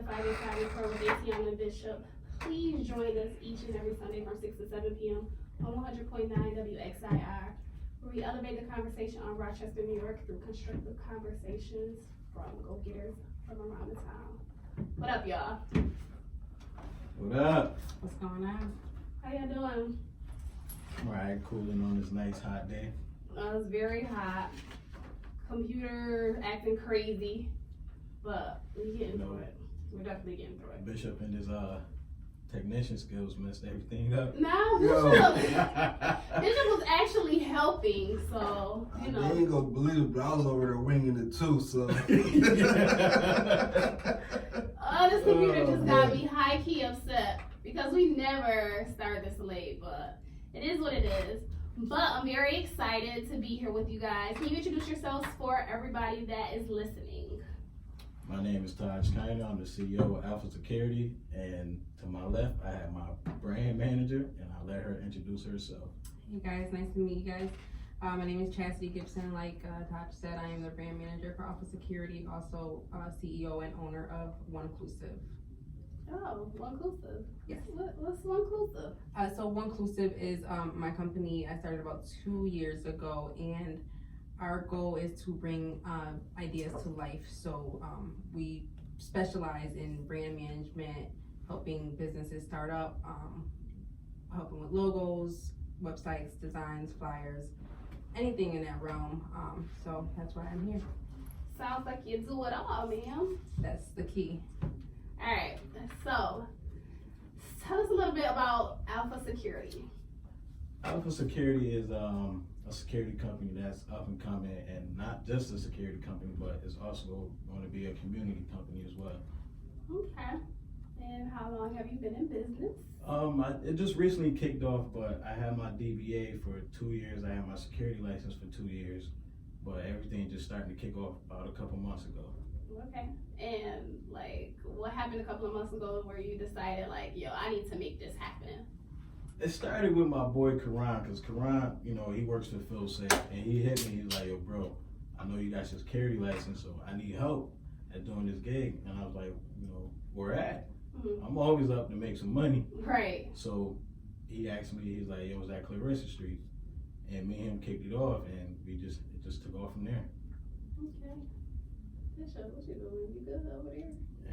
Fight Inside Report with ATM and Bishop. Please join us each and every Sunday from 6 to 7 p.m. on 100.9 WXIR, where we elevate the conversation on Rochester, New York through constructive conversations from go-getters from around the town. What up, y'all? What up? What's going on? How y'all doing? Alright, cooling on this nice hot day. It's very hot. Computer acting crazy, but we getting through it. We're definitely getting through it. Bishop and his technician skills messed everything up. No, Bishop was actually helping, so you know. They ain't gonna believe it, but I was over there winging it too, so. This computer just got me high key upset because we never started this late, but it is what it is. But I'm very excited to be here with you guys. Can you introduce yourselves for everybody that is listening? My name is Tahj Kiner. I'm the CEO of Alpha Security, and to my left, I have my brand manager, and I'll let her introduce herself. Hey guys, nice to meet you guys. My name is Chassity Gibson. Like Tahj said, I am the brand manager for Alpha Security, also CEO and owner of One Inclusive. Oh, One Inclusive. Yes. What's One Inclusive? So One Inclusive is my company. I started about 2 years ago, and our goal is to bring ideas to life. So we specialize in brand management, helping businesses start up, helping with logos, websites, designs, flyers, anything in that realm. So that's why I'm here. Sounds like you do it all, ma'am. That's the key. All right, so tell us a little bit about Alpha Security. Alpha Security is a security company that's up and coming, and not just a security company, but it's also going to be a community company as well. Okay. And how long have you been in business? It just recently kicked off, but I had my DBA for 2 years. I had my security license for 2 years, but everything just started to kick off about a couple months ago. Okay. And like, what happened a couple of months ago where you decided like, yo, I need to make this happen? It started with my boy Karan, because Karan, you know, he works for Phil Safe, and he hit me. He's like, yo, bro, I know you got your security license, so I need help at doing this gig. And I was like, you know, where at? Mm-hmm. I'm always up to make some money. Right. So he asked me, he's like, yo, it was at Clarissa Street. And me and him kicked it off, and it just took off from there. Okay. Bishop, what you doing? You good over there?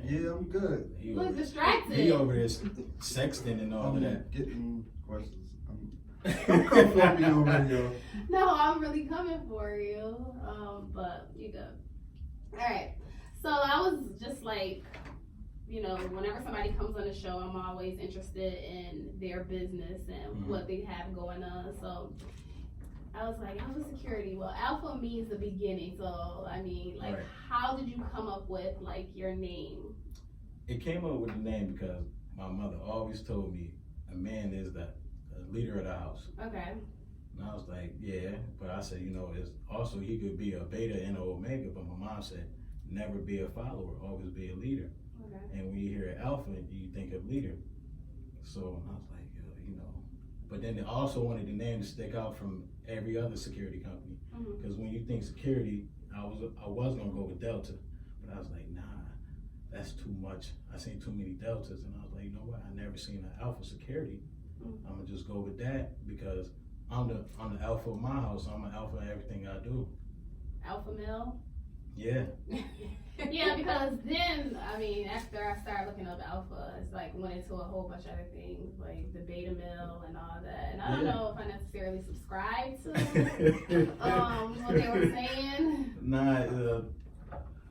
Yeah, I'm good. He Look over, distracted. he over there sexting and all of that. Getting questions. I'm coming for you already, yo. No, I'm really coming for you. But you good. All right. So I was just like, you know, whenever somebody comes on the show, I'm always interested in their business and what they have going on. So I was like, Alpha Security. Well, Alpha means the beginning. So, I mean, like, Right. How did you come up with, like, your name? It came up with the name because my mother always told me a man is the leader of the house. Okay. And I was like, yeah, but I said, you know, it's also he could be a beta and an omega, but my mom said, never be a follower, always be a leader. Okay. And when you hear Alpha, you think of leader. So I was like, you know, but then they also wanted the name to stick out from every other security company. Because when you think security, I was gonna go with Delta, but I was like, nah, that's too much. I seen too many Deltas, and I was like, you know what? I never seen an Alpha Security. I'm gonna just go with that because I'm the alpha of my house. I'm an alpha in everything I do. Alpha male? Yeah. Yeah, because then, I mean, after I started looking up Alpha, it's like went into a whole bunch of other things, like the beta male and all that. And I don't know if I necessarily subscribed to what they were saying. Nah,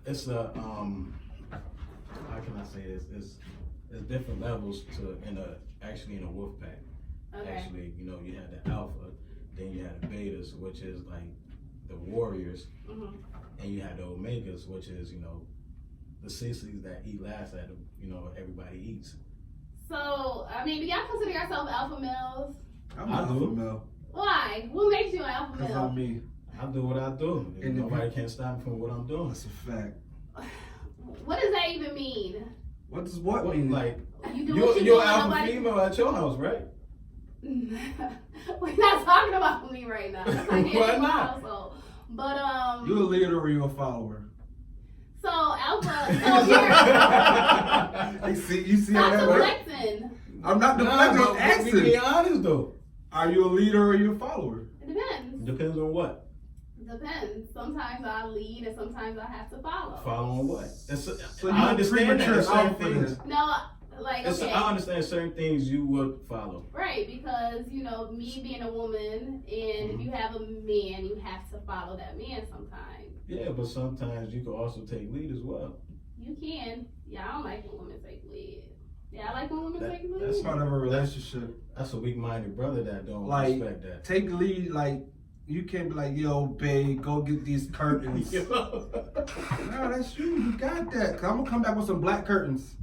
it's a how can I say this? It's different levels to actually in a wolf pack. Okay. Actually, you know, you had the alpha, then you had the betas, which is like the warriors, and you had the omegas, which is, you know, the sissies that eat last that, you know, everybody eats. So, I mean, do y'all consider yourself alpha males? I'm an alpha male. Why? What makes you an alpha Because male? I'm me. I do what I do. And Nobody can stop me from what I'm doing. That's a fact. What does that even mean? What does what mean? Like, You do what you do, you're alpha nobody... female at your house, right? We're not talking about me right now. That's like Why not? household. But You a leader or you a follower? So alpha alpha. So You see how Stop that works? deflecting. I'm not deflecting. Nah, I'm but we be asking. honest though. Are you a leader or are you a follower? It depends. Depends on what. Depends. Sometimes I lead and sometimes I have to follow. Following what? So you I understand that. premature There's certain alpha things. then. No, like, okay. I understand certain things you would follow. Right, because, you know, me being a woman, and if you have a man, you have to follow that man sometimes. Yeah, but sometimes you can also take lead as well. You can. Yeah, I don't like when women take lead. Yeah, I like when women take lead. That's part of a relationship. That's a weak-minded brother that don't Like, respect that. take the lead, like, you can't be like, yo, babe, go get these curtains. No, that's you. You got that. Cause I'm gonna come back with some black curtains.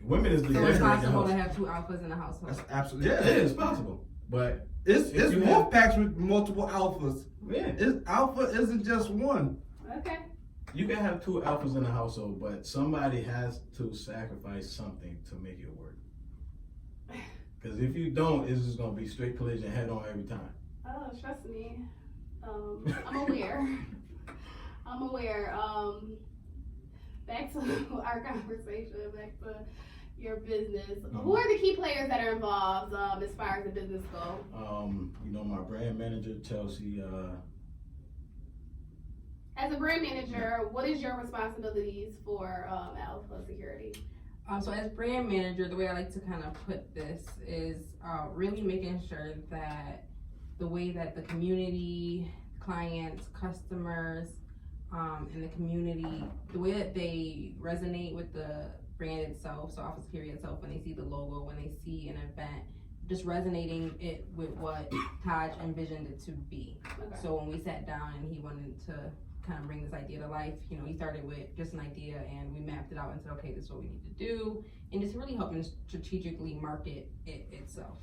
Women is the So it's difference in the possible to house. have two alphas in the household. That's absolutely Yeah, it is possible. But It's If you wolf have- packs with multiple alphas. yeah, Alpha isn't just one. Okay. you can have two alphas in the household, but somebody has to sacrifice something to make it work. Because if you don't, it's just gonna be straight collision head on every time. Oh, trust me. I'm aware. I'm aware. Back to our conversation, back to your business. Who are the key players that are involved as far as the business go? You know, my brand manager, Chelsea, As a brand manager, what is your responsibilities for Alpha Security? So as brand manager, the way I like to kind of put this is really making sure that the way that the community, clients, customers, and the community, the way that they resonate with the brand itself, so Alpha Security itself, when they see the logo, when they see an event, just resonating it with what Tahj envisioned it to be. Okay. So when we sat down and he wanted to kind of bring this idea to life, you know, he started with just an idea and we mapped it out and said, okay, this is what we need to do, and just really helping strategically market it itself.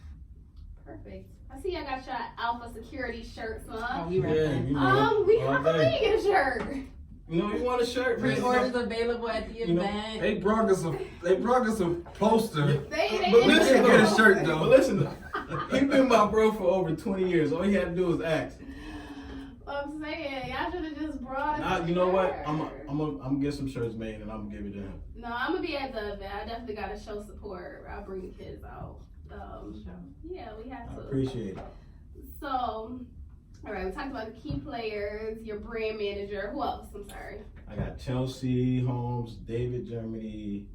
Perfect. I see I got your Alpha Security shirts Oh, on. we were Yeah, you know, We all how can day. we get a shirt? You know, you want a shirt, man. Pre-orders available at the You know, event. They brought us a poster. They But listen, can't get a shirt, though. But listen, he been my bro for over 20 years. All he had to do was ask. I'm saying y'all should have just brought us. Nah, a you know what? shirt. I'm gonna get some shirts made and I'm gonna give it to him. No, I'm gonna be at the event. I definitely gotta show support. I'll bring the kids out. Yeah, we have I to. appreciate it. So, all right, we talked about the key players, your brand manager. Who else? I'm sorry. I got Chelsea Holmes, David Germany,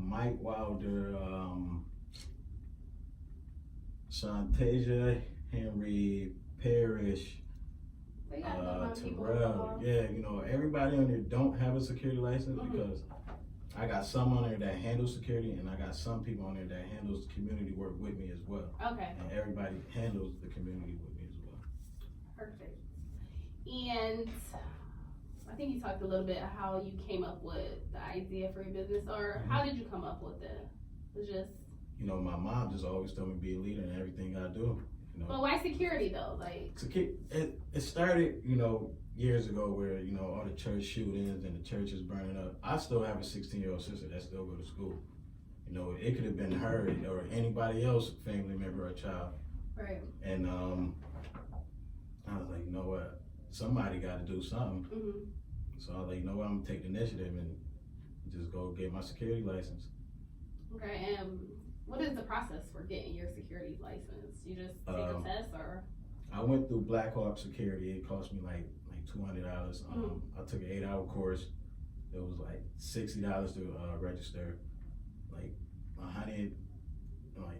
Mike Wilder, Shantasia Henry, Parrish, So you gotta know my people. Terrell. Yeah, you know, everybody on there don't have a security license because I got some on there that handles security and I got some people on there that handles community work with me as well. Okay, And everybody handles the community with me as well. perfect. And I think you talked a little bit how you came up with the idea for your business, or how did you come up with it? It was just. You know, my mom just always told me to be a leader in everything I do. You know, But why security though? Like. it started, you know, years ago where, you know, all the church shootings and the church is burning up. I still have a 16-year-old sister that still go to school. You know, it could have been her or anybody else, family member or child. Right. And I was like, you know what? Somebody got to do something. Mm-hmm. So I was like, you know what? I'm gonna take the initiative and just go get my security license. Okay, and what is the process for getting your security license? You just take a test, or? I went through Blackhawk Security. It cost me like $200. I took an 8-hour course. It was like $60 to register, like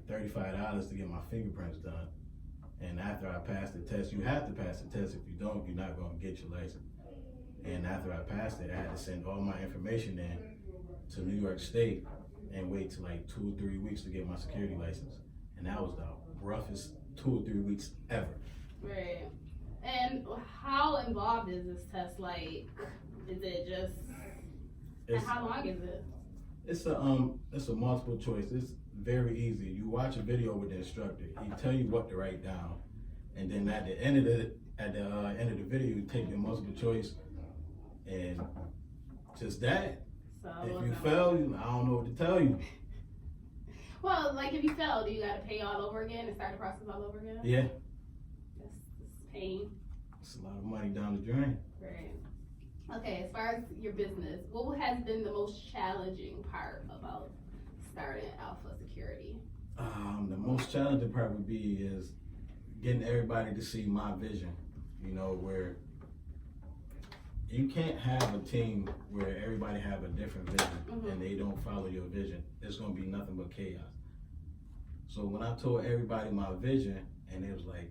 $35 to get my fingerprints done. And after I passed the test, you have to pass the test. If you don't, you're not going to get your license. And after I passed it, I had to send all my information in to New York State and wait till like 2 or 3 weeks to get my security license. And that was the roughest 2 or 3 weeks ever. Right. And how involved is this test? Like, is it just, and how long is it? It's a multiple choice. It's very easy. You watch a video with the instructor. He tell you what to write down, and then at the end of the video, you take your multiple choice, and just that. So If you fail, I don't know what to tell you. Well, like if you fail, do you got to pay all over again and start the process all over again? Yeah, That's pain. it's a lot of money down the drain. Right. Okay, as far as your business, what has been the most challenging part about starting Alpha Security? The most challenging part would be is getting everybody to see my vision. You know, where you can't have a team where everybody have a different vision and they don't follow your vision. It's gonna be nothing but chaos. So when I told everybody my vision, and it was like,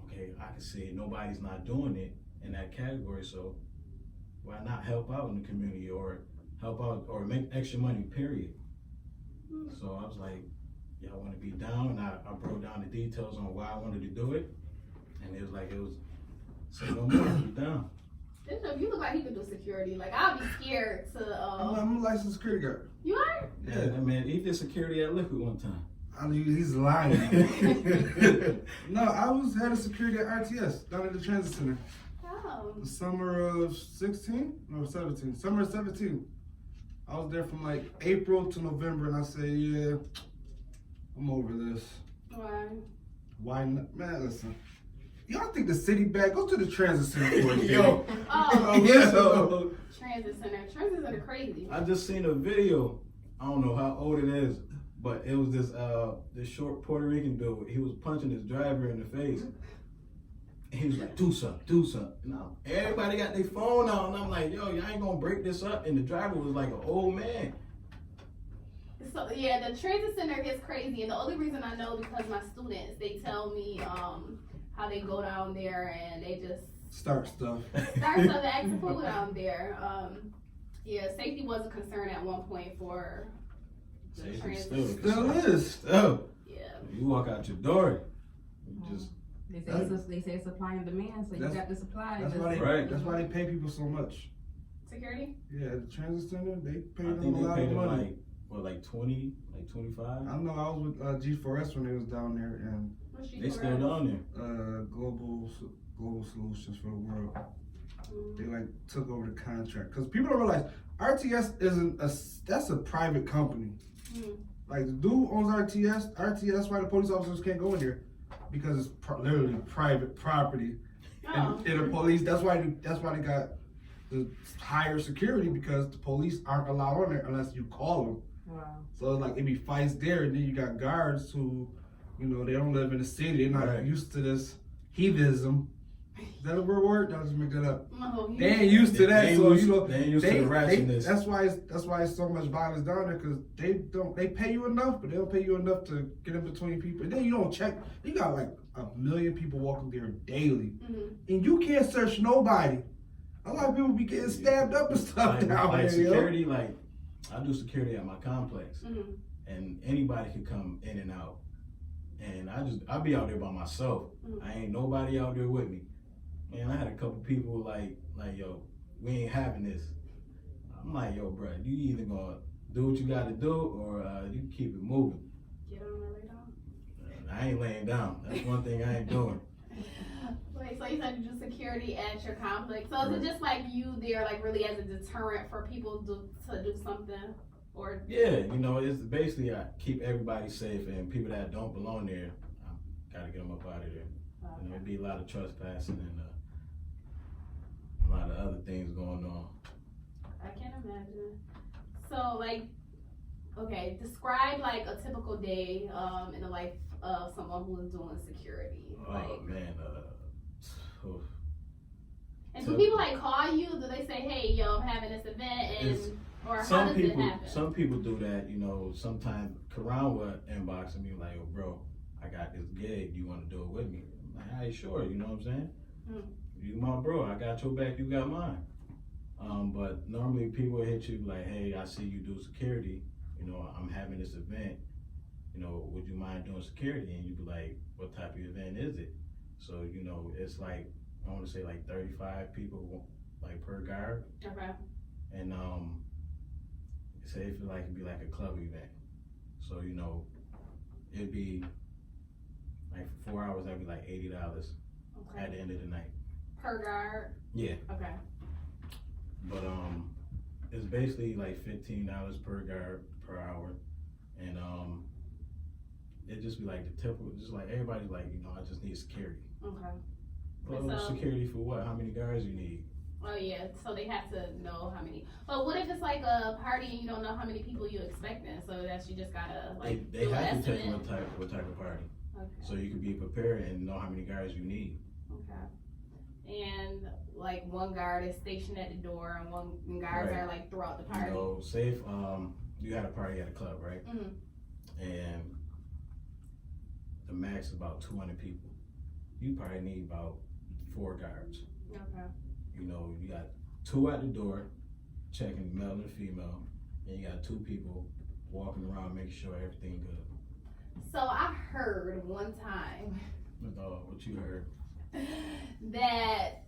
okay, I can see nobody's not doing it in that category, so why not help out in the community or help out or make extra money, period. So I was like, y'all want to be down? And I broke down the details on why I wanted to do it, and it was like, say no more, be down. You look like he could do security. Like, I'd be scared to. I'm a licensed security guard. You are? Yeah, man, he did security at Liquid one time. I mean, he's lying. No, I was head of security at RTS down at the transit center. Oh. The summer of 16? No, 17. Summer of 17. I was there from like April to November, and I said, yeah, I'm over this. Why? Why not? Man, listen. Y'all think the city bad? Go to the transit center for a day. Yo. Oh, Yo. Transit center. Transit center crazy. I just seen a video. I don't know how old it is, but it was this short Puerto Rican dude. He was punching his driver in the face. And he was like, do something. Now, everybody got their phone out, and I'm like, yo, y'all ain't gonna break this up. And the driver was like an old man. So yeah, the transit center gets crazy, and the only reason I know because my students, they tell me how they go down there and they just Start stuff. start stuff acting fool down there. Yeah, safety was a concern at one point for the Safety transit. Still is. Still. Yeah. You walk out your door, you just They say supply and demand, so you got the supply. That's why they pay people so much. Security? Yeah, the transit center, they pay I them think a they lot paid of him money. like 20, like 25. I know I was with G4S when they was down there, and What's she They for still us? down global solutions for the world. They like took over the contract because people don't realize RTS isn't that's a private company. Mm. Like the dude owns RTS. That's why the police officers can't go in there because it's literally private property. Oh. And the police. That's why they got the higher security because the police aren't allowed on there unless you call them. Wow. So it's like it be fights there, and then you got guards who, you know, they don't live in the city. They're not Right. used to this heathism. Is that a word? Did I just make that up? No, They ain't used to that, so you know they ain't used to the ratchetness. that's why it's so much violence down there because they pay you enough, but they don't pay you enough to get in between people. And then you don't check. You got like 1 million people walking there daily, and you can't search nobody. A lot of people be getting stabbed up and stuff down like there. security, like I do security at my complex, Mm-hmm. and anybody can come in and out. And I be out there by myself. Mm-hmm. I ain't nobody out there with me. Man, I had a couple people like yo, we ain't having this. I'm like, yo, bro, you either gonna do what you gotta do or you can keep it moving. Get on and lay down. I ain't laying down. That's one thing I ain't doing. Wait, so you said you do security at your complex. So is it just like you there, like really as a deterrent for people to do something? Or Yeah, you know, it's basically I keep everybody safe, and people that don't belong there, I gotta get them up out of there. You know, it'd be a lot of trespassing and a lot of other things going on. I can't imagine. So like, okay, describe like a typical day in the life of someone who is doing security. Like, Oh man, and do people like call you? Do they say, "Hey, yo, I'm having this event," and or how does it happen? Some people do that. You know, sometimes Karan will inbox me like, "Yo, bro, I got this gig. You want to do it with me?" I'm like, "Hey, sure." You know what I'm saying? You my bro. I got your back. You got mine. But normally people hit you like, "Hey, I see you do security. You know, I'm having this event. You know, would you mind doing security?" And you be like, "What type of event is it?" So, you know, it's like, I want to say like 35 people like per guard. Okay. And say if it'd be like a club event. So, you know, it'd be like for 4 hours, that'd be like $80 Okay. at the end of the night. Per guard. Yeah. Okay. But it's basically like $15 per guard per hour. And it just be like the typical, just like everybody's like, you know, I just need security. Okay. Well, So- security for what? How many guards you need? Oh yeah, so they have to know how many. But what if it's like a party and you don't know how many people you expecting? So that you just gotta like They do an have to tell estimate. you what type of party, Okay. so you can be prepared and know how many guys you need. Okay. And like one guard is stationed at the door, and one guards Right. are like throughout the party. You know, say if you had a party at a club, right? Mhm. And the max is about 200 people. You probably need about 4 guards. Okay. You know, you got 2 at the door, checking the male and the female, and you got 2 people walking around making sure everything good. So I heard one time What you heard? that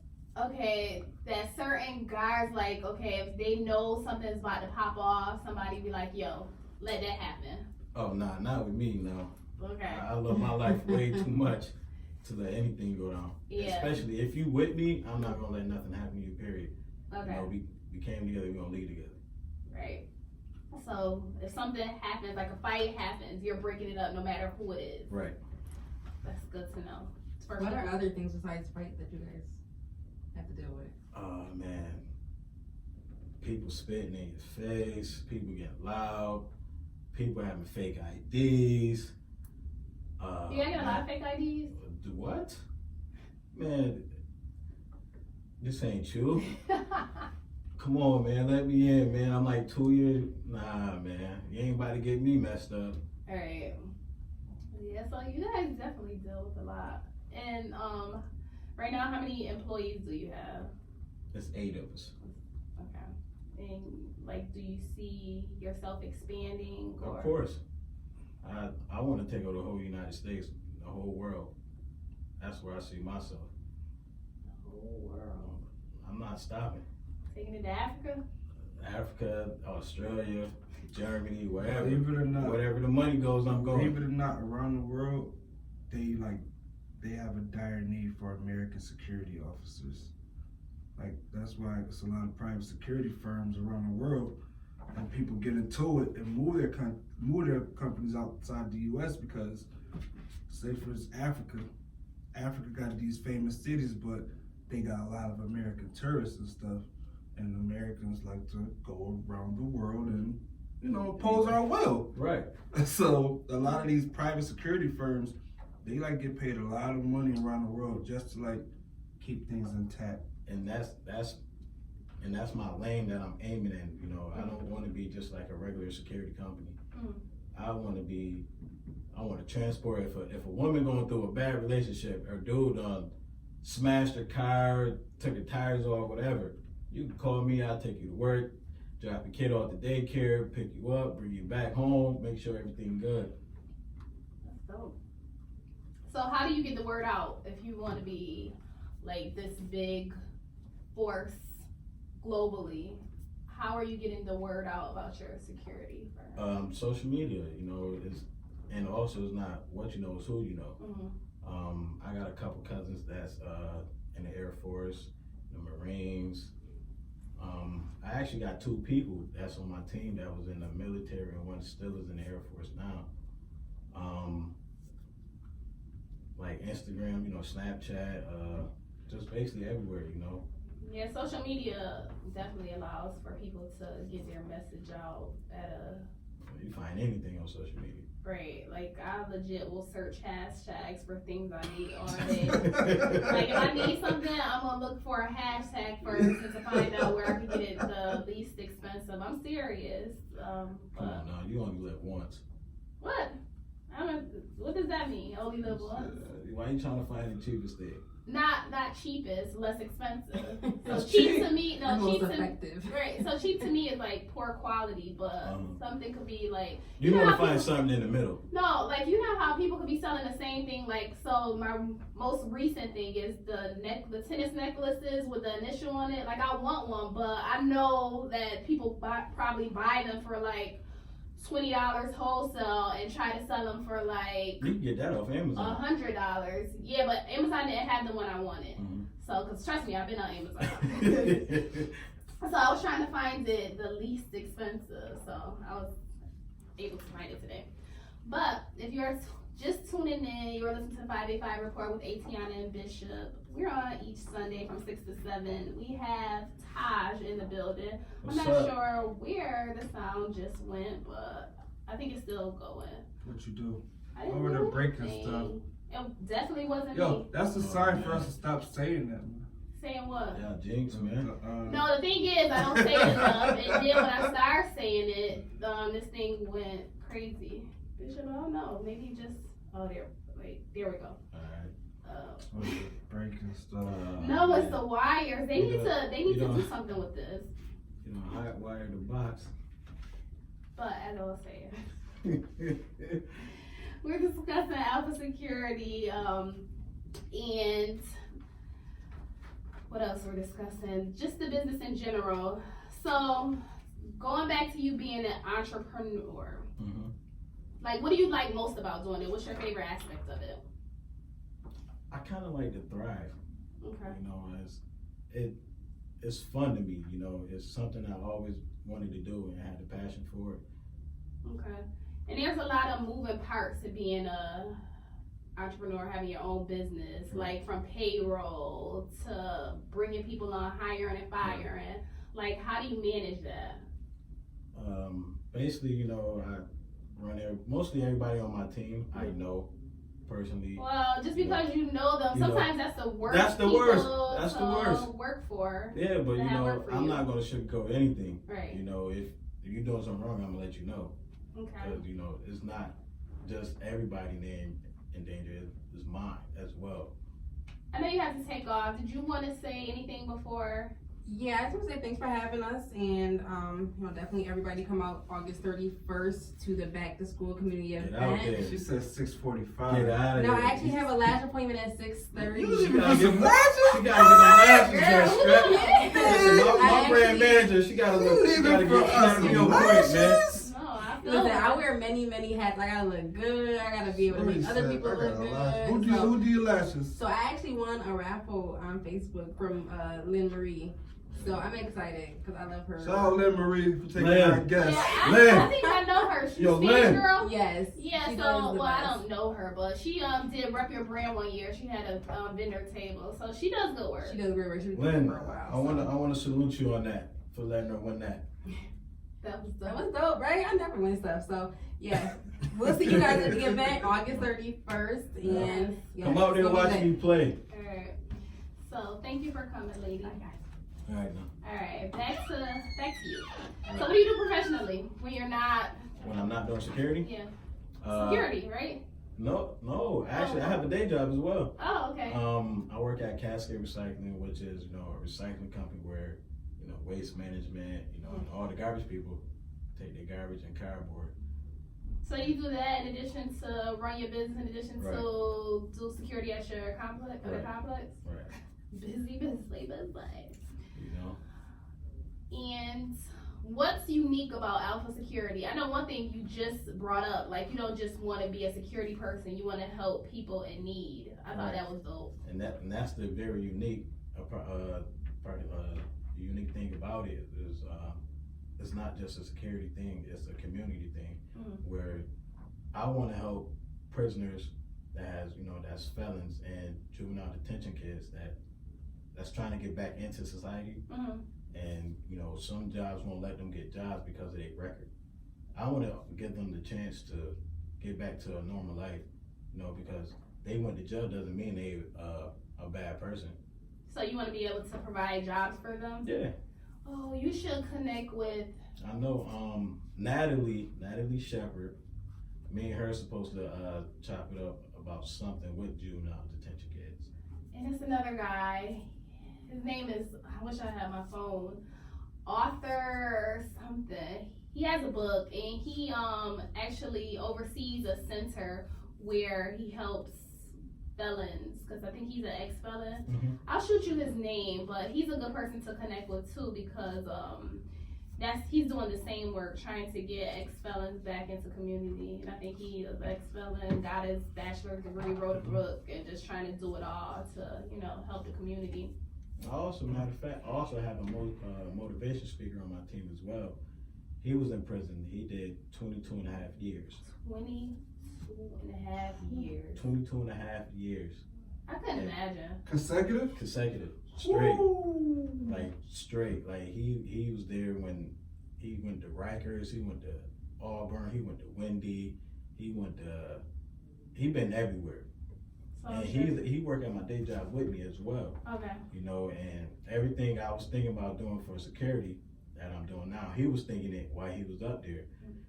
that certain guards like if they know something's about to pop off, somebody be like, yo, let that happen. Oh, nah, not with me, no. Okay. I love my life way too much to let anything go down. Yeah. Especially if you with me, I'm not gonna let nothing happen to you, period. Okay. You know, we came together, we gonna lead together. Right. So if something happens, like a fight happens, you're breaking it up no matter who it is. Right. That's good to know. What are other things besides fight that you guys have to deal with? Oh man. People spitting in your face, people getting loud, people having fake IDs. You gotta get a lot of fake IDs? What? Man, this ain't you. Come on, man, let me in, man. I'm like 2 years. Nah, man, you ain't about to get me messed up. Alright. Yeah, so you guys definitely deal with a lot. And right now, how many employees do you have? There's 8 of us. Okay. And like, do you see yourself expanding? Or? Of course. I want to take over the whole United States, the whole world. That's where I see myself. The whole world. I'm not stopping. Taking it to Africa? Africa, Australia, Germany, wherever. Believe it or not, Wherever the money goes, I'm going. believe it or not, around the world, they have a dire need for American security officers. Like that's why it's a lot of private security firms around the world, and people get into it and move their companies outside the U.S. because, say for instance, Africa got these famous cities, but they got a lot of American tourists and stuff, and Americans like to go around the world and oppose our will. Right. So a lot of these private security firms, they like get paid a lot of money around the world just to like keep things intact. And that's my lane that I'm aiming in. You know, I don't want to be just like a regular security company. I want to transport. If a woman going through a bad relationship, or dude smashed her car, took her tires off, whatever, you can call me. I'll take you to work, drop your kid off to daycare, pick you up, bring you back home, make sure everything good. That's dope. So how do you get the word out if you want to be like this big force globally? How are you getting the word out about your security firm? Social media, and also it's not what you know, it's who you know. I got a couple cousins that's in the Air Force, the Marines. I actually got 2 people that's on my team that was in the military, and one still is in the Air Force now. Like Instagram, Snapchat, just basically everywhere, Yeah, social media definitely allows for people to get their message out at You find anything on social media. Right, like I legit will search hashtags for things I need all day. Like if I need something, I'm gonna look for a hashtag first and to find out where I can get it the least expensive. I'm serious. Come on now, you only live once. What? What does that mean? Only live once? Why are you trying to find the cheapest thing? Not cheapest, less expensive. So That's cheap cheap. to me, no, Most cheap to effective. right. So cheap to me is like poor quality, but something could be like You know want to how find people- something in the middle. No, like you know how people could be selling the same thing. Like so, my most recent thing is the tennis necklaces with the initial on it. Like I want one, but I know that people probably buy them for like $20 wholesale and try to sell them for like You can get that off Amazon. $100. Yeah, but Amazon didn't have the one I wanted. So, cause trust me, I've been on Amazon. So I was trying to find it the least expensive. So I was able to find it today. But if you're just tuning in, you're listening to the 585 Report with Atiana and Bishop. We're on each Sunday from 6 to 7. We have Tahj in the building. What's I'm not up? sure where the sound just went, but I think it's still going. What you do? I didn't Over do there breaking anything. stuff. It definitely wasn't Yo, me. that's a Oh, sign man. for us to stop saying that, man. Saying what? Yeah, jinx, man. No, the thing is, I don't say it enough, and then when I start saying it, this thing went crazy. Bishop, I don't know. Maybe just there we go. Alright. Breaking stuff. No, it's the wires. They need to you know- do something with this. You know, hot wire the box. But as I was saying, we're discussing Alpha Security, and what else we're discussing? Just the business in general. So, going back to you being an entrepreneur, Mhm. like, what do you like most about doing it? What's your favorite aspect of it? I kind of like to thrive. Okay. You know, it's fun to me. You know, it's something I always wanted to do and had the passion for it. Okay. And there's a lot of moving parts to being a entrepreneur, having your own business, like from payroll to bringing people on, hiring and firing. Like, how do you manage that? Basically, you know, I run mostly everybody on my team I know personally. Well, just because you know them, You know, sometimes that's the worst. that's the people worst. That's the to worst. Work for. Yeah, but to you have know, work for I'm you. not gonna sugarcoat anything. Right. You know, if you're doing something wrong, I'm gonna let you know. Okay. Because you know, it's not just everybody name in danger. It's mine as well. I know you have to take off. Did you want to say anything before? Yeah, I just want to say thanks for having us, and definitely everybody come out August 31st to the back to school community Get out event. there. She said 6:45. Get out of No, here. I actually have a lash appointment at 6:30. She gotta get some lashes. Listen, my brand manager, she gotta be on point, man. No, I feel Listen, that. I wear many hats. I gotta look good. I gotta be able to make other people look good. Who do your lashes? So I actually won a raffle on Facebook from Lynn Marie. So I'm excited because I love her. Shout out Lynn Marie for taking Lynn. our guest. Yeah, Lynn. I think I know her. She's Yo, Spanish Lynn. girl. Yes. Yeah, she so does the well, I best. don't know her, but she did rep your brand one year. She had a vendor table, so she does good work. She does great work. She's been Lynn, for a while. I wanna salute you on that for letting her win that. That was That dope. was dope, right? I never win stuff. So yeah, we'll see you guys at the event August 31st, and yeah, Come out there it's and gonna watch be me play. All right. So thank you for coming, lady. All right, now. All right, back to you. So what do you do professionally when you're not? When I'm not doing security? Yeah. Security, right? No. Actually, I have a day job as well. Oh, okay. I work at Chassity Recycling, which is, you know, a recycling company where, you know, waste management, you know, and all the garbage people take their garbage and cardboard. So you do that in addition to run your business, in addition Right. to do security at your complex, Right. complex. Right. Busy. You know? And what's unique about Alpha Security? I know one thing you just brought up, like you don't just want to be a security person, you want to help people in need. I thought Right. that was dope. And that's the very unique unique thing about it is it's not just a security thing, it's a community thing where I want to help prisoners that's felons and juvenile detention kids that's trying to get back into society. And you know, some jobs won't let them get jobs because of their record. I want to give them the chance to get back to a normal life, you know, because they went to jail doesn't mean they a bad person. So you want to be able to provide jobs for them? Yeah. Oh, you should connect with. I know Natalie Shepherd, me and her supposed to chop it up about something with juvenile detention kids. And it's another guy. His name is, I wish I had my phone, author something. He has a book and he actually oversees a center where he helps felons, because I think he's an ex-felon. I'll shoot you his name, but he's a good person to connect with too, because he's doing the same work, trying to get ex-felons back into community. And I think he is ex-felon, got his bachelor's degree, wrote a book, and just trying to do it all to, you know, help the community. I also, matter of fact, have a motivation speaker on my team as well. He was in prison. He did 22 and a half years. 22 and a half years. 22 and a half years. I couldn't imagine. Consecutive? Consecutive. Straight. Woo. Like straight. Like he was there when he went to Rikers, he went to Auburn, he went to Wendy, he been everywhere. So And he worked at my day job with me as well. Okay. You know, and everything I was thinking about doing for security that I'm doing now, he was thinking it while he was up there.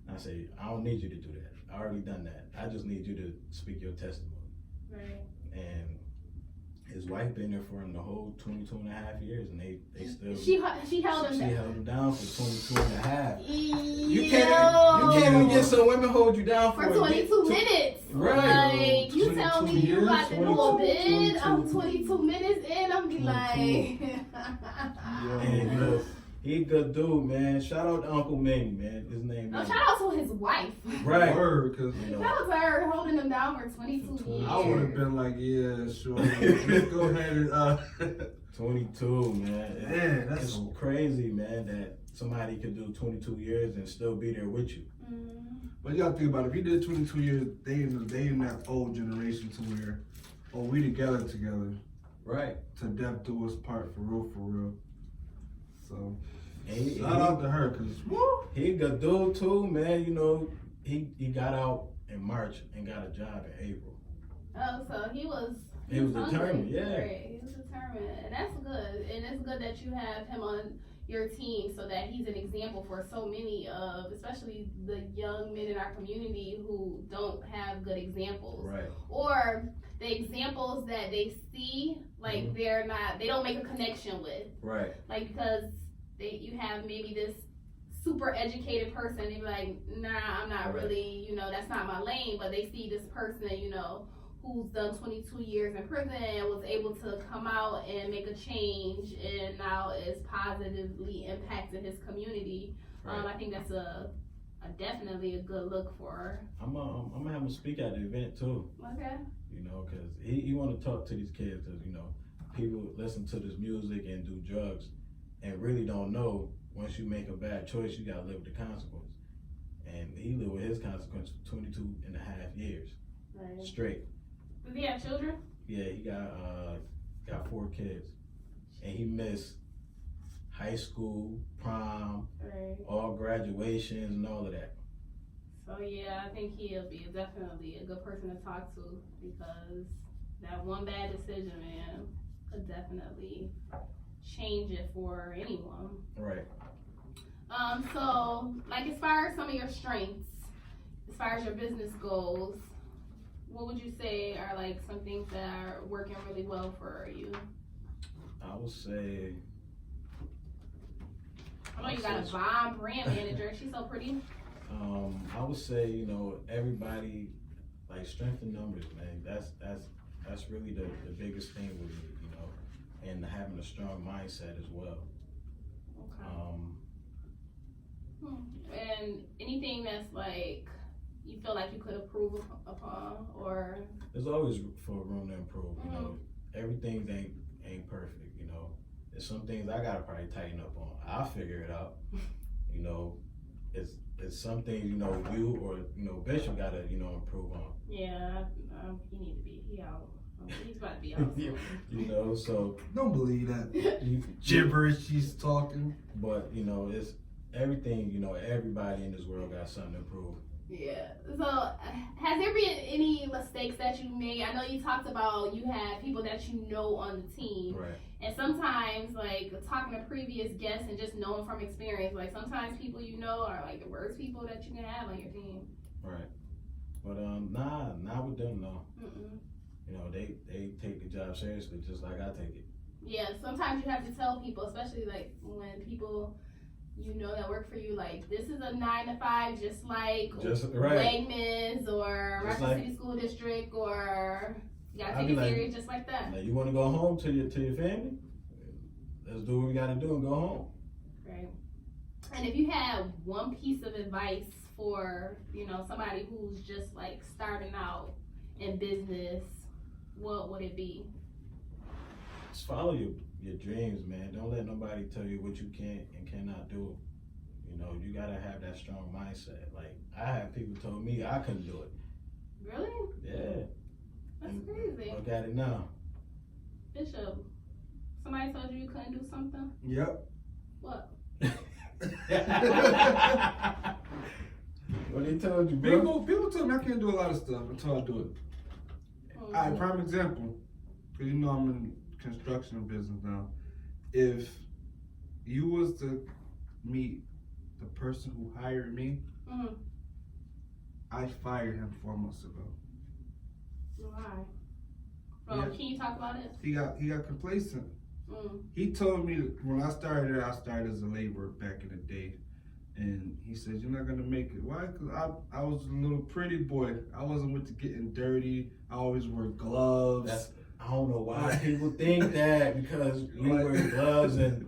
And I said, I don't need you to do that. I already done that. I just need you to speak your testimony. Right. And his wife been there for him the whole 22 and a half years, and they still She held him she down. held him down for 22 and a half. You Yo. can't even get some women hold you down For 22 minutes. Right. Like, you tell me you about to do a 22 bid, I'm 22 minutes in, I'm be 22. like. And you know, he a good dude, man. Shout out to Uncle Manny, man. His name No, is shout out to his wife. right. Word, cause You know, Shout out to her holding him down for 22 years. I would have been like, yeah, sure. Let's go ahead and 22, man. Man, that's It's so crazy, man, that somebody could do 22 years and still be there with you. But you gotta think about it. If you did 22 years, they in that old generation to where, oh, we together. Right. To death do us part, for real. So, And shout out to her, cause woo. he a good dude too, man. You know, he got out in March and got a job in April. Oh, so he was determined, hungry. yeah. Right. He was determined. And that's good. And it's good that you have him on your team so that he's an example for so many of, especially the young men in our community who don't have good examples. Right. Or the examples that they see, like they don't make a connection with. Right. Like, because you have maybe this super educated person, they be like, nah, I'm not really, that's not my lane, but they see this person, who's done 22 years in prison and was able to come out and make a change and now is positively impacting his community. Right. I think that's definitely a good look for. I'm gonna have him speak at the event too. Okay. Cause he want to talk to these kids, cause people listen to this music and do drugs and really don't know once you make a bad choice, you gotta live with the consequence. And he lived with his consequence for 22 and a half years. Right. Straight. Does he have children? Yeah, he got 4 kids. And he missed high school, prom, Right. all graduations and all of that. So yeah, I think he'll be definitely a good person to talk to because that one bad decision, man, could definitely change it for anyone. Right. So like as far as some of your strengths, as far as your business goes, what would you say are like some things that are working really well for you? I would say. I know you got a bomb brand manager. She's so pretty. I would say, everybody, like, strength in numbers, man. That's really the biggest thing with me, and having a strong mindset as well. Okay. And anything that's like you feel like you could improve upon, or There's always for room to improve. Everything ain't perfect. There's some things I gotta probably tighten up on. I'll figure it out. It's some things you or Bishop gotta improve on. yeah, he need to be out. He's about to be out soon. So Don't believe that gibberish she's talking. But it's everything. Everybody in this world got something to improve. Yeah. So, has there been any mistakes that you made? I know you talked about you had people that you know on the team. Right. And sometimes, like, talking to previous guests and just knowing from experience, like, sometimes people are, like, the worst people that you can have on your team. Right. But, not with them, no. Mm-mm. They take the job seriously just like I take it. Yeah, sometimes you have to tell people, especially, like, when people... that work for you, like, this is a 9 to 5, just like Wegmans or Rochester City School District, or you gotta take it serious just like that. Now you want to go home to your family? Let's do what we gotta do and go home. Right. And if you had one piece of advice for, somebody who's just like starting out in business, what would it be? Just follow your dreams, man. Don't let nobody tell you what you can and cannot do. You gotta have that strong mindset. Like, I have people told me I couldn't do it. Really? Yeah. That's crazy. Look at it now. Bishop, somebody told you couldn't do something? Yep. What? What they told you, bro? People tell me I can't do a lot of stuff until I do it. Alright, prime example. Because you know I'm in construction business now. If you was to meet the person who hired me, I fired him 4 months ago. Why? Oh, Yeah. can you talk about it? He got complacent. He told me that when I started as a laborer back in the day. And he said, you're not gonna make it. Why? Because I was a little pretty boy. I wasn't with the getting dirty. I always wear gloves. I don't know why people think that, because we wear gloves and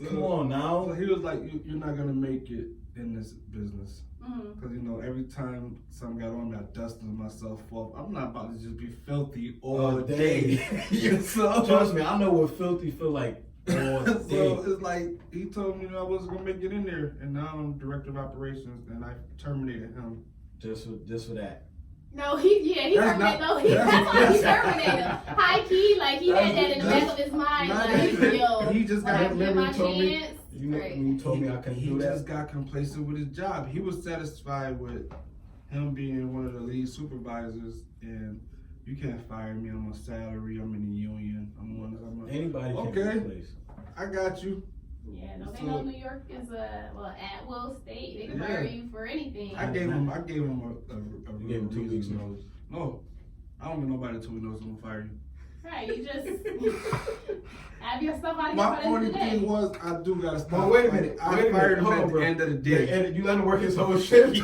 come on now. So he was like, you're not gonna make it in this business. Because you know, every time something got on me, I dusted myself off. I'm not about to just be filthy all day. So, trust me, I know what filthy feel like. So it's like he told me I wasn't gonna make it in there, and now I'm director of operations, and I terminated him. Just for that. No, he terminated. That's why he terminated. High key, like he had that in the back of his mind. Like, yo, he just got my told me. chance. You know, when you told me I couldn't do that. He just got complacent with his job. He was satisfied with him being one of the lead supervisors, and you can't fire me. I'm on salary. I'm in the union. Anybody can replace. I got you. Yeah, no, they know New York is a at-will state. They can fire you for anything. I gave him a You gave him 2 weeks notice. No, I don't give nobody 2 weeks notice. I'm gonna fire you. Right, you just have your stuff out of My only thing was I do gotta stop. But wait a minute. I fired him at the end of the day. And you let him work his whole shift. Yo,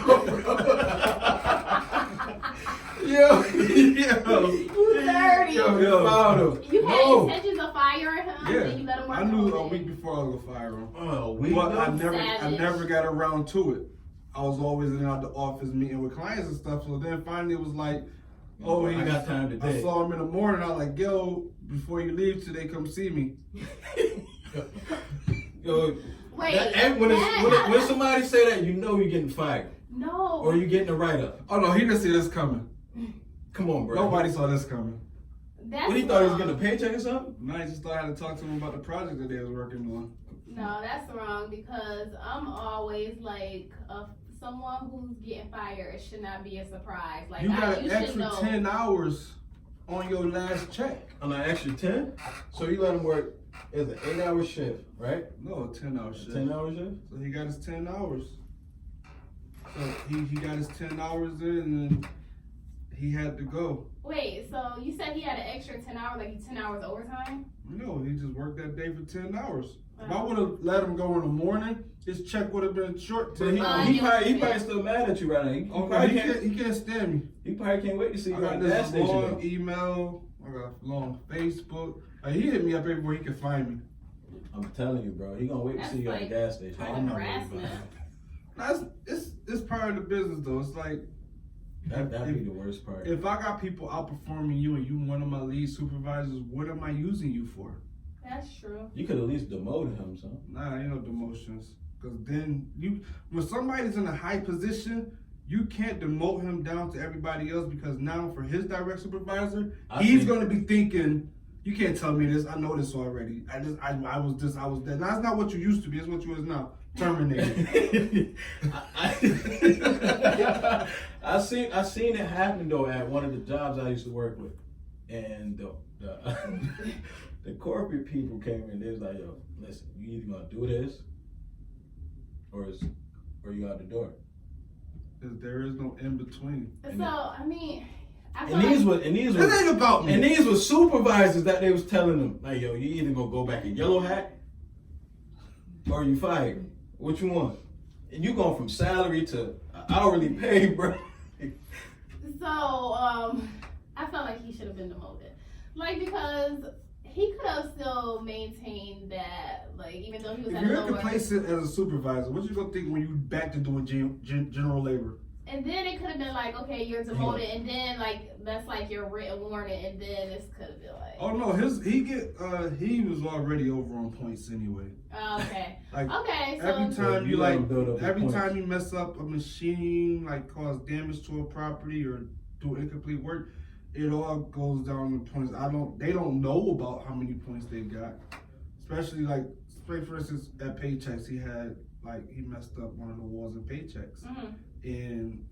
dirty. Yo, You had intentions of firing him, Yeah, and you let him work. I knew a week before I was gonna fire him. Oh, we But I Savage. never got around to it. I was always in and out the office meeting with clients and stuff. So then finally it was like, oh, you got time today. I saw him in the morning. I was like, yo, before you leave today, come see me. Yo, Wait, when somebody say that, you know you're getting fired. No. Or you're getting a write-up. Oh no, he didn't see this coming. Come on, bro. Nobody saw this coming. That's What, he thought he was wrong. getting a paycheck or something? No, I just thought I had to talk to him about the project that they was working on. No, that's wrong because I'm always like someone who's getting fired. It should not be a surprise. Like You got an you should extra know. 10 hours on your last check. On an extra 10? So you let him work, it's an 8-hour shift, right? No, a 10-hour shift. 10-hour shift? So he got his 10 hours. So he got his 10 hours in and he had to go. Wait, so you said he had an extra 10 hours, like 10 hours overtime? No, he just worked that day for 10 hours. If I Wow. would have let him go in the morning, his check would have been short. So 10 he hours. probably still mad at you right now. He can't stand me. He probably can't wait to see I you got at the gas this station. long though. email. I got long Facebook. He hit me up everywhere he could find me. I'm telling you, bro. He gonna wait to That's see you at the like gas station. kind I'm of not worried harassment. about that. It's part of the business though. It's like That'd be the worst part. if I got people outperforming you and you one of my lead supervisors, what am I using you for? That's true. You could at least demote him, son. Nah, ain't no demotions. Cause then when somebody's in a high position, you can't demote him down to everybody else because now for his direct supervisor, he's gonna be thinking, you can't tell me this. I know this already. I was this. I was that. Now, that's not what you used to be. It's what you is now. Terminated. I seen it happen though at one of the jobs I used to work with, and the corporate people came in. They was like, "Yo, listen, you either gonna do this, or you out the door." There is no in between. So I mean, I feel And these like, were This ain't about me. and these were supervisors that they was telling them, like, "Yo, you either gonna go back in yellow hat, or you fired. What you want?" And you going from salary to hourly pay, bro. so I felt like he should have been demoted, like because he could have still maintained that, like even though he was If at a you're lower. complacent as a supervisor, what you gonna think when you back to doing general labor? And then it could have been like, okay, you're demoted, and then like that's like your written warning, and then this could have been like, Oh no, he was already over on points anyway. oh, okay, Like okay, so every time you let him build up the every points. time you mess up a machine, like cause damage to a property or do incomplete work, it all goes down to points. They don't know about how many points they got. Especially like, say for instance, at Paychecks, he messed up one of the walls in Paychecks. And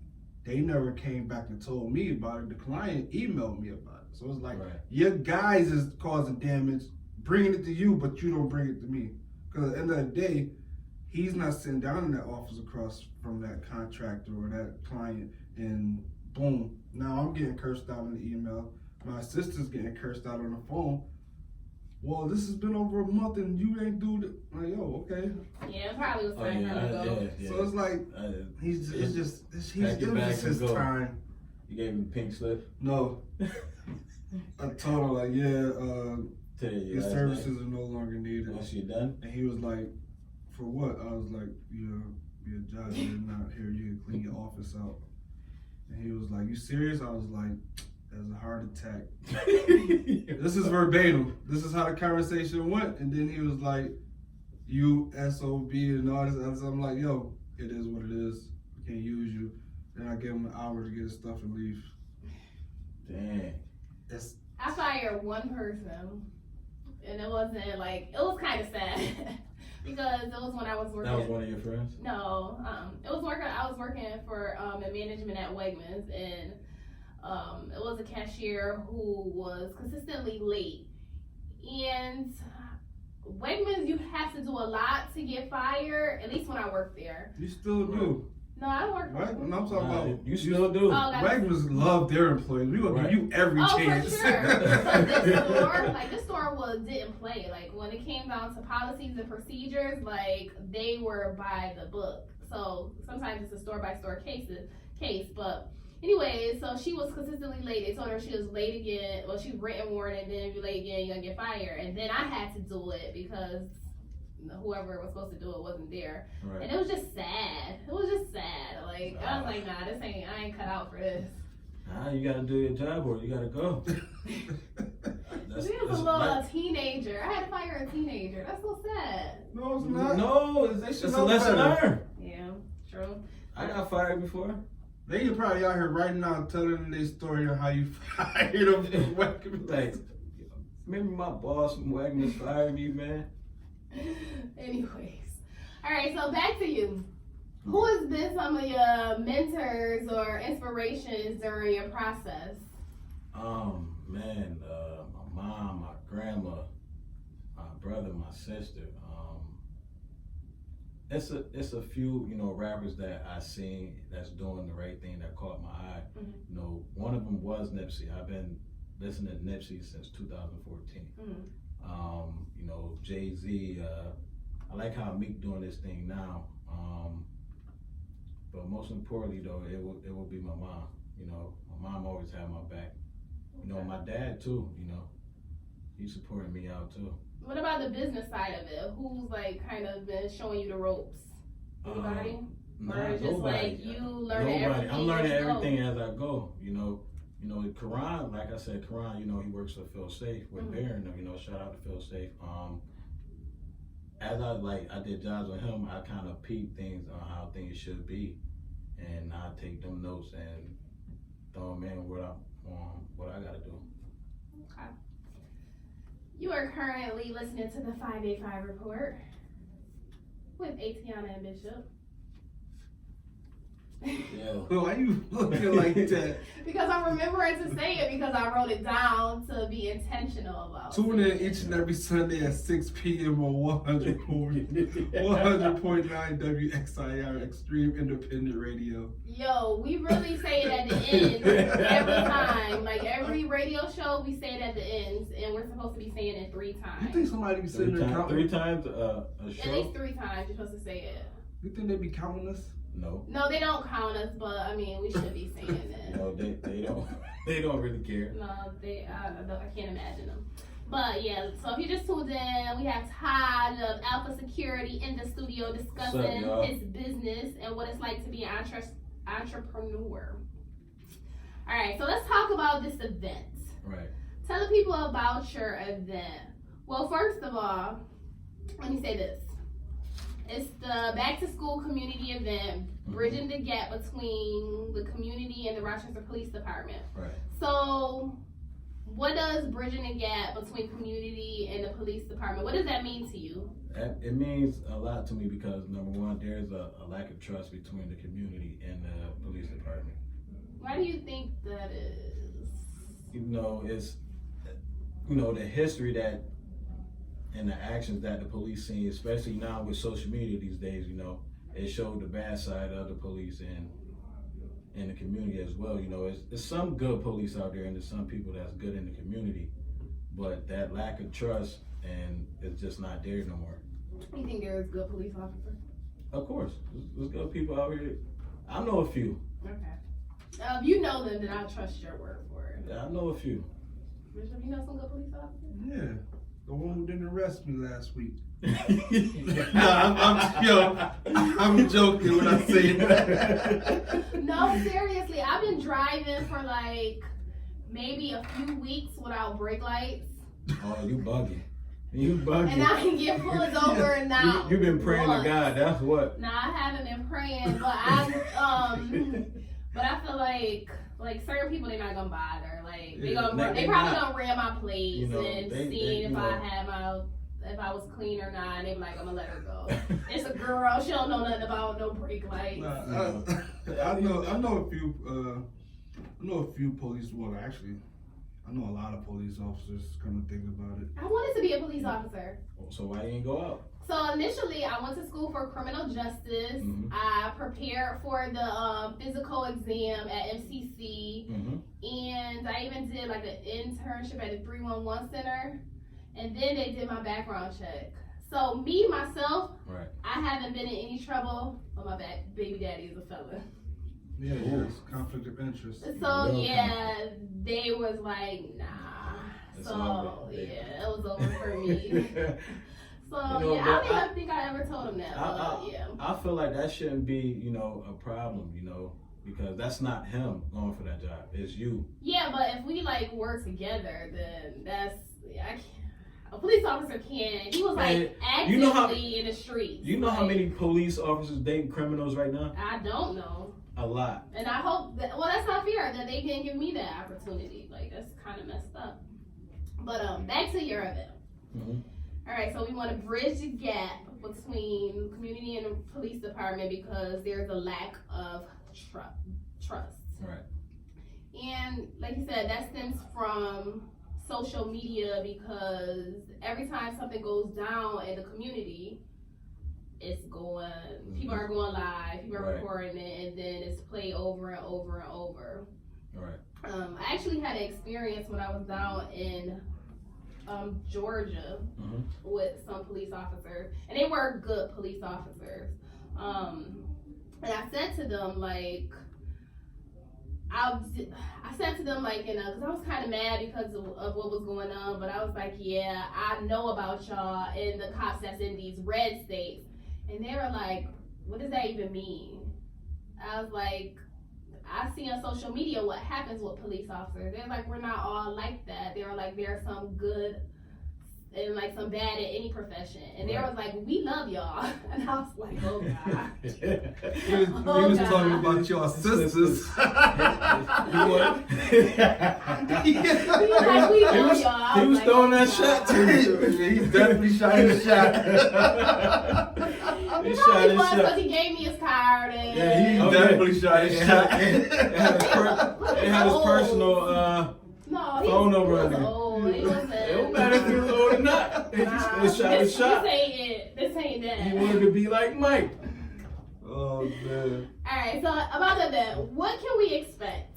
they never came back and told me about it. The client emailed me about it. So it's like, your guys is causing damage, bringing it to you, but you don't bring it to me. Because at the end of the day, he's not sitting down in that office across from that contractor or that client, and boom, now I'm getting cursed out in the email. My assistant's getting cursed out on the phone. Well, this has been over a month and you ain't do it. Like, yo, okay. Yeah, it probably was time for him to go. Yeah. So it's like, it was just his time. You gave him the pink slip? No. I told him, like, your services are no longer needed. Once you're done? And he was like, for what? I was like, your job is not here. You can clean your office out. And he was like, you serious? I was like, that's a heart attack. This is verbatim. This is how the conversation went. And then he was like, you SOB and all this. And I'm like, yo, it is what it is. We can't use you. Then I gave him an hour to get his stuff and leave. Dang. I fired one person. And it was kind of sad. Because it was when I was working. That was one of your friends? No, I was working for in management at Wegmans, and it was a cashier who was consistently late. And Wegmans, you have to do a lot to get fired. At least when I worked there. You still do. No, I don't work for Wegmans. I'm talking about you still do. Wegmans love their employees. We gonna give you every chance. For sure. This store didn't play. Like when it came down to policies and procedures, like they were by the book. So sometimes it's a store by store case. But anyway, so she was consistently late. They told her she was late again. Well, she was written warning. Then if you're late again, you're gonna get fired. And then I had to do it because whoever was supposed to do it wasn't there. And it was just sad. Like, I was like, nah, I ain't cut out for this. You gotta do your job or you gotta go. She was a teenager. I had to fire a teenager. That's so sad. No, it's not. No, it's a lesson learned. Yeah, true. I got fired before. They probably out here right now telling their story on how you fired them from Wegmans. Like, remember my boss from Wegmans fired me, man? Anyways. Alright, so back to you. Who has been some of your mentors or inspirations during your process? Man, my mom, my grandma, my brother, my sister. It's a few, rappers that I seen that's doing the right thing that caught my eye. Mm-hmm. One of them was Nipsey. I've been listening to Nipsey since 2014. Jay-Z, I like how Meek doing this thing now. But most importantly though, it will be my mom. My mom always had my back. My dad too, he supported me out too. What about the business side of it? Who's kind of been showing you the ropes? Anybody? Or it's just you learning everything? I'm learning everything as I go. Karan, like I said, he works for Feel Safe with Barron. Shout out to Feel Safe. As I did jobs with him, I kind of peeped things on how things should be, and I take them notes and throw them in what I gotta do. Okay. You are currently listening to the 585 report with Atiana and Bishop. Yeah. Why you looking like that? Because I'm remembering to say it because I wrote it down to be intentional about it. Tune in each and every Sunday at 6 p.m. on 100.9 WXIR Extreme Independent Radio. Yo, we really say it at the end every time. Like every radio show, we say it at the ends, and we're supposed to be saying it 3 times. You think somebody be sitting there counting? 3 times a show? At least 3 times you're supposed to say it. You think they be counting us? No. No, they don't count us, but I mean, we should be saying it. No, they don't. They don't really care. No, I can't imagine them. But yeah, so if you just tuned in, we have Tahj of Alpha Security in the studio discussing his business and what it's like to be an entrepreneur. All right, so let's talk about this event. Right. Tell the people about your event. Well, first of all, let me say this. It's the back to school community event, bridging the gap between the community and the Rochester Police Department. Right. So, what does bridging the gap between community and the police department? What does that mean to you? It means a lot to me because number one, there's a lack of trust between the community and the police department. Why do you think that is? It's the history that and the actions that the police see, especially now with social media these days. It showed the bad side of the police and in the community as well. It's some good police out there and there's some people that's good in the community, but that lack of trust and it's just not there no more. You think there is good police officers? Of course, there's good people out here. I know a few. Okay. If you know them, then I'll trust your word for it. Yeah, I know a few. Bishop, you know some good police officers? Yeah, the one who didn't arrest me last week. I'm joking when I say that. No, seriously, I've been driving for like maybe a few weeks without brake lights. Oh, you bugging. You bugging. And I can get pulled over and now. You've been praying to God, that's what. Nah, I haven't been praying, but but I feel like certain people they're not gonna bother. Like they probably gonna ram my plates and see if I was clean or not, and they be like, I'm gonna let her go. It's a girl, she don't know nothing about no brake lights. I know a few police. Well, actually, I know a lot of police officers. Come to think about it, I wanted to be a police officer. So why you ain't go out? So initially, I went to school for criminal justice. I prepared for the physical exam at MCC, and I even did like an internship at the 311 center. And then they did my background check. So me, myself, right. I haven't been in any trouble, but my baby daddy is a felon. Yeah, yes, conflict of interest. So yeah, they was like, nah. So yeah, it was over for me. So I don't think I ever told him that. I feel like that shouldn't be, a problem, because that's not him going for that job. It's you. Yeah, but if we like work together, then I can't. A police officer can. He was like actively in the streets. You know how many police officers date criminals right now? I don't know. A lot. And I hope that, that's not fair that they didn't give me that opportunity. Like, that's kind of messed up. But back to your event. All right, so we want to bridge the gap between community and the police department because there's a lack of trust. Right. And like you said, that stems from social media because every time something goes down in the community, people are going live, people are recording it, and then it's played over and over and over. Right. I actually had an experience when I was down in Georgia with some police officers, and they were good police officers. And I said to them, like, because I was kind of mad because of what was going on, but I was like, yeah, I know about y'all and the cops that's in these red states. And they were like, what does that even mean? I was like, I see on social media what happens with police officers. They're like, we're not all like that. They were like, there are some good and like some bad in any profession. And they was like, we love y'all. And I was like, oh God. He was talking about your sisters. He was throwing that shot to you. He definitely shot his shot. He probably was because he gave me his card. And he definitely shot his shot. It had his personal phone number on it. It don't matter if he was old or not. He shot his shot. This ain't it. This ain't that. He wanted to be like Mike. Oh, man. Alright, so about the event, what can we expect?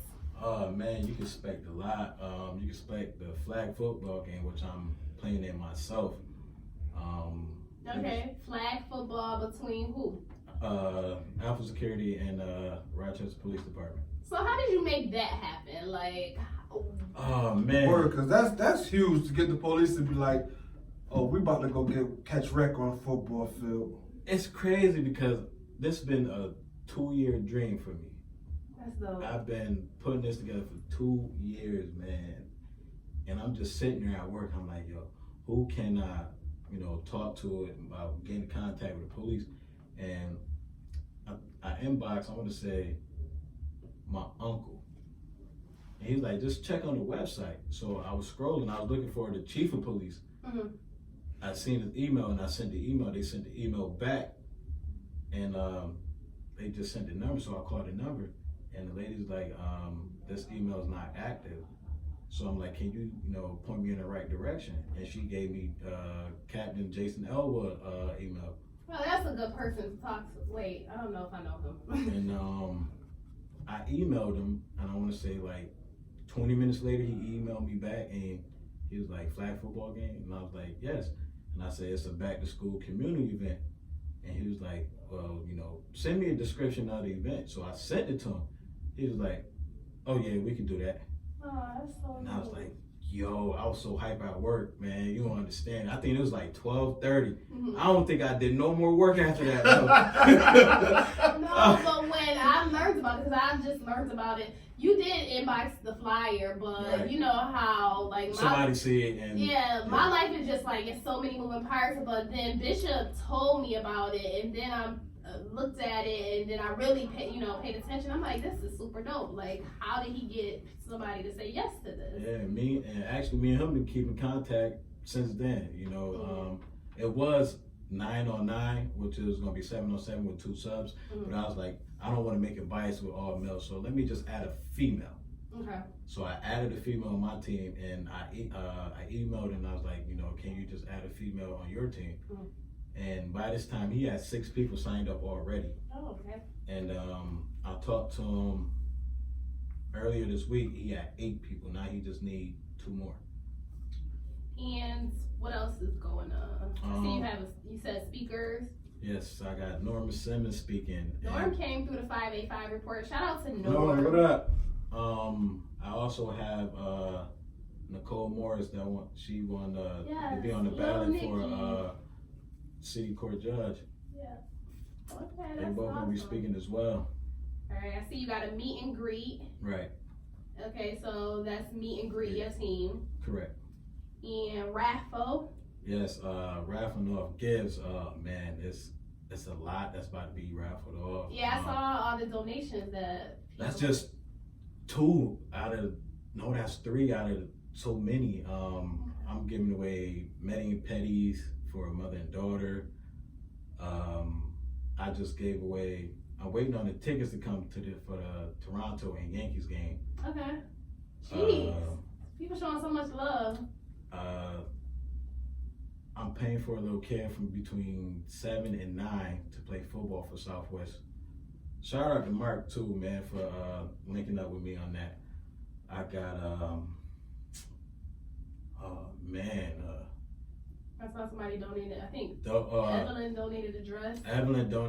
Man, you can expect a lot. You can expect the flag football game, which I'm playing in myself. Okay, flag football between who? Alpha Security and Rochester Police Department. So how did you make that happen? Like, oh man, because that's huge to get the police to be like, oh, we about to go catch wreck on a football field. It's crazy because this has been a 2-year dream for me. That's dope. I've been putting this together for 2 years, man, and I'm just sitting there at work. I'm like, yo, who can I you know, talk to it about getting in contact with the police. And I inboxed, I want to say, my uncle. And he was like, just check on the website. So I was scrolling, I was looking for the chief of police. Mm-hmm. I seen his email and I sent the email. They sent the email back, and they just sent the number. So I called the number, and the lady's like, this email is not active. So I'm like, can you, you know, point me in the right direction? And she gave me Captain Jason Elwood email. Well, that's a good person to talk to. Wait, I don't know if I know him. And I emailed him, and I want to say like 20 minutes later, he emailed me back, and he was like, flag football game? And I was like, yes. And I said, it's a back to school community event. And he was like, well, you know, send me a description of the event. So I sent it to him. He was like, oh yeah, we can do that. Oh, that's so And I was like, yo, I was so hype at work, man. You don't understand. I think it was like 12:30. Mm-hmm. I don't think I did no more work after that. No, but when I learned about it, because I just learned about it, you did inbox the flyer, but Right. you know how, like, Somebody see it and my life is just like, it's so many moving parts, but then Bishop told me about it, and then I looked at it, and then I really paid attention. I'm like, this is super dope. Like, how did he get somebody to say yes to this? Yeah, me and him been keeping contact since then. You know, it was 9-on-9, which is gonna be 7-on-7 with 2 subs. Mm-hmm. But I was like, I don't want to make it biased with all males, so let me just add a female. Okay. So I added a female on my team, and I emailed and I was like, you know, can you just add a female on your team? Mm-hmm. And by this time, he had 6 people signed up already. Oh, okay. And I talked to him earlier this week. He had 8 people. Now he just need 2 more. And what else is going on? So you said speakers. Yes, I got Norma Simmons speaking. Norm came through the 585 report. Shout out to Norm. Norm, what up? I also have Nicole Morris that won to be on the ballot for city court judge. Yeah. Okay, that's They both gonna be speaking as well. All right, I see you got a meet and greet. Right. Okay, so that's meet and greet your team. Correct. And raffle. Yes, raffle North Gives. Man, it's a lot that's about to be raffled off. Yeah, I saw all the donations that. That's just 2 out of that's 3 out of so many. I'm giving away Medding Petties for a mother and daughter. I just gave away. I'm waiting on the tickets to come for the Toronto and Yankees game. Okay. Jeez, people showing so much love. I'm paying for a little kid from between 7 and 9 to play football for Southwest. Shout out to Mark too, man, for linking up with me on that. I got I saw somebody donated. I think Evelyn donated a dress.